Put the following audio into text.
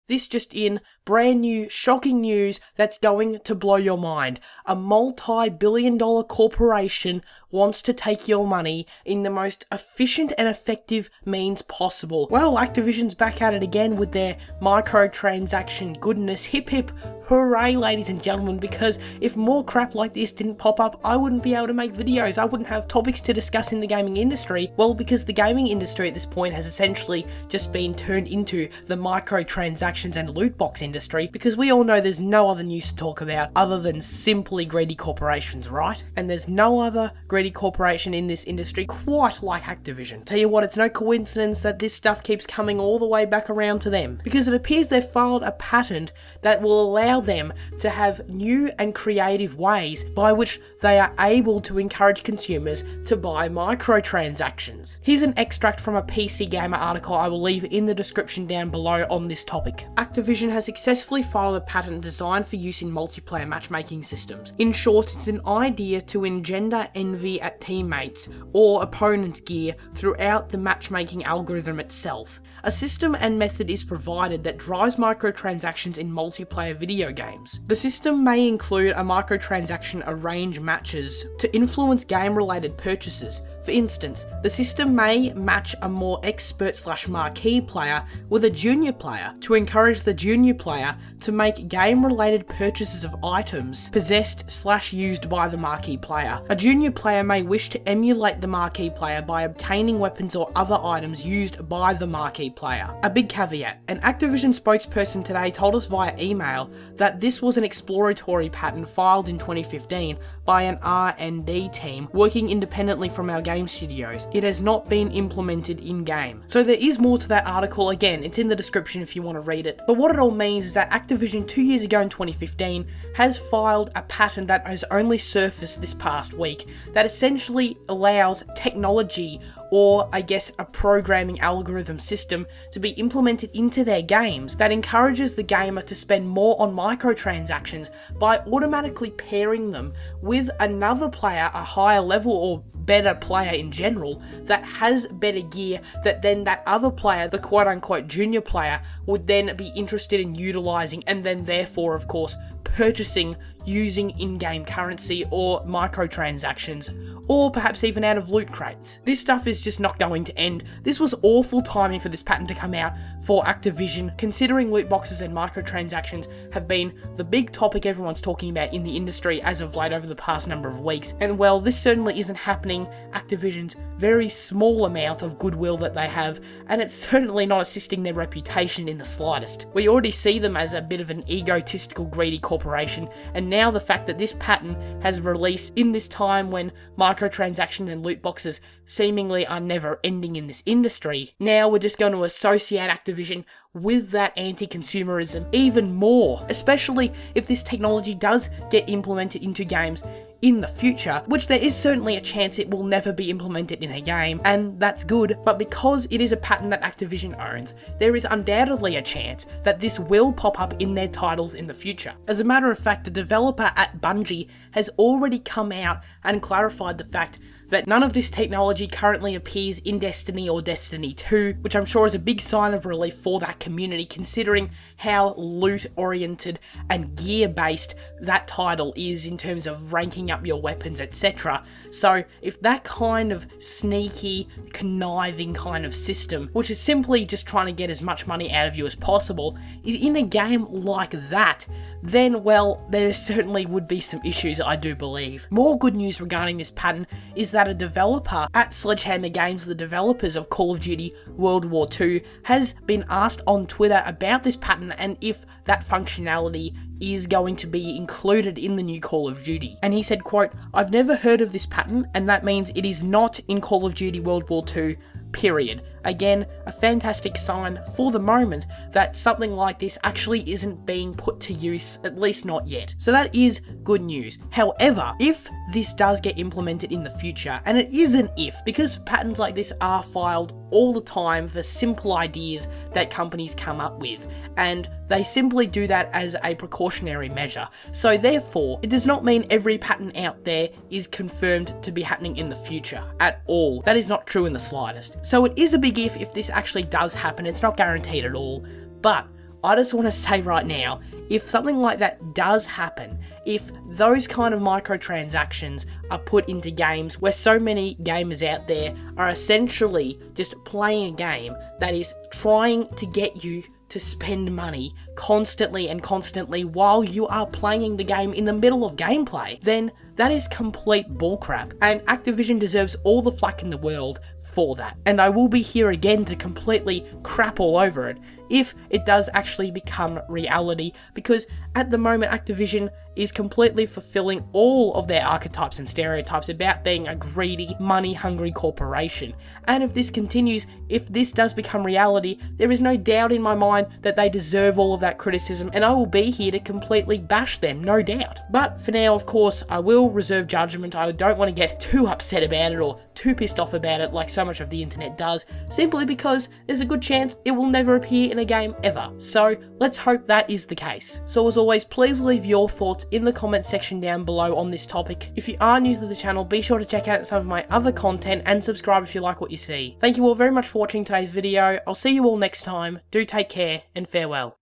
This just in, brand new, shocking news that's going to blow your mind. A multi-billion-dollar corporation wants to take your money in the most efficient and effective means possible. Well, Activision's back at it again with their microtransaction goodness. Hip hip hooray, ladies and gentlemen, because if more crap like this didn't pop up, I wouldn't be able to make videos. I wouldn't have topics to discuss in the gaming industry. Well, because the gaming industry at this point has essentially just been turned into the microtransactions and loot box industry, because we all know there's no other news to talk about other than simply greedy corporations, right? And there's no other greedy corporation in this industry quite like Activision. Tell you what, it's no coincidence that this stuff keeps coming all the way back around to them, because it appears they've filed a patent that will allow them to have new and creative ways by which they are able to encourage consumers to buy microtransactions. Here's an extract from a PC Gamer article I will leave in the description down below on this topic. Activision has successfully filed a patent designed for use in multiplayer matchmaking systems. In short, it's an idea to engender envy at teammates or opponents' gear throughout the matchmaking algorithm itself. A system and method is provided that drives microtransactions in multiplayer video games. The system may include a microtransaction arrange matches to influence game-related purchases. For instance, the system may match a more expert/marquee player with a junior player to encourage the junior player to make game-related purchases of items possessed/used by the marquee player. A junior player may wish to emulate the marquee player by obtaining weapons or other items used by the marquee player. A big caveat: an Activision spokesperson today told us via email that this was an exploratory patent filed in 2015 by an R&D team working independently from our game studios. It has not been implemented in-game. So there is more to that article. Again, it's in the description if you want to read it. But what it all means is that Activision 2 years ago in 2015 has filed a patent that has only surfaced this past week that essentially allows technology, or I guess a programming algorithm system, to be implemented into their games that encourages the gamer to spend more on microtransactions by automatically pairing them with another player, a higher level or better player in general, that has better gear that then that other player, the quote-unquote junior player, would then be interested in utilizing, and then therefore of course purchasing using in-game currency or microtransactions, or perhaps even out of loot crates. This stuff is just not going to end. This was awful timing for this patent to come out for Activision, considering loot boxes and microtransactions have been the big topic everyone's talking about in the industry as of late over the past number of weeks. And well, this certainly isn't happening Activision's very small amount of goodwill that they have, and it's certainly not assisting their reputation in the slightest. We already see them as a bit of an egotistical, greedy corporation, and now the fact that this patent has released in this time when microtransactions and loot boxes seemingly are never ending in this industry, now we're just going to associate Activision with that anti-consumerism even more, especially if this technology does get implemented into games in the future, which there is certainly a chance it will never be implemented in a game, and that's good, but because it is a patent that Activision owns, there is undoubtedly a chance that this will pop up in their titles in the future. As a matter of fact, a developer at Bungie has already come out and clarified the fact that none of this technology currently appears in Destiny or Destiny 2, which I'm sure is a big sign of relief for that community, considering how loot-oriented and gear-based that title is in terms of ranking up your weapons, etc. So if that kind of sneaky, conniving kind of system, which is simply just trying to get as much money out of you as possible, is in a game like that, then, well, there certainly would be some issues, I do believe. More good news regarding this patent is that a developer at Sledgehammer Games, the developers of Call of Duty World War II, has been asked on Twitter about this patent and if that functionality is going to be included in the new Call of Duty. And he said, quote, "I've never heard of this patent, and that means it is not in Call of Duty World War II, period." Again, a fantastic sign for the moment that something like this actually isn't being put to use, at least not yet. So that is good news. However, if this does get implemented in the future, and it is an if, because patents like this are filed all the time for simple ideas that companies come up with, and they simply do that as a precautionary measure. So therefore, it does not mean every patent out there is confirmed to be happening in the future at all. That is not true in the slightest. So it is a big if this actually does happen. It's not guaranteed at all, but I just want to say right now, if something like that does happen, if those kind of microtransactions are put into games where so many gamers out there are essentially just playing a game that is trying to get you to spend money constantly and constantly while you are playing the game in the middle of gameplay, then that is complete bullcrap, and Activision deserves all the flack in the world for that. And I will be here again to completely crap all over it if it does actually become reality, because at the moment Activision is completely fulfilling all of their archetypes and stereotypes about being a greedy, money-hungry corporation. And if this continues, if this does become reality, there is no doubt in my mind that they deserve all of that criticism, and I will be here to completely bash them, no doubt. But for now, of course, I will reserve judgment. I don't want to get too upset about it or too pissed off about it like so much of the internet does, simply because there's a good chance it will never appear in a game ever. So let's hope that is the case. So as always, please leave your thoughts in the comment section down below on this topic. If you are new to the channel, be sure to check out some of my other content and subscribe if you like what you see. Thank you all very much for watching today's video. I'll see you all next time. Do take care and farewell.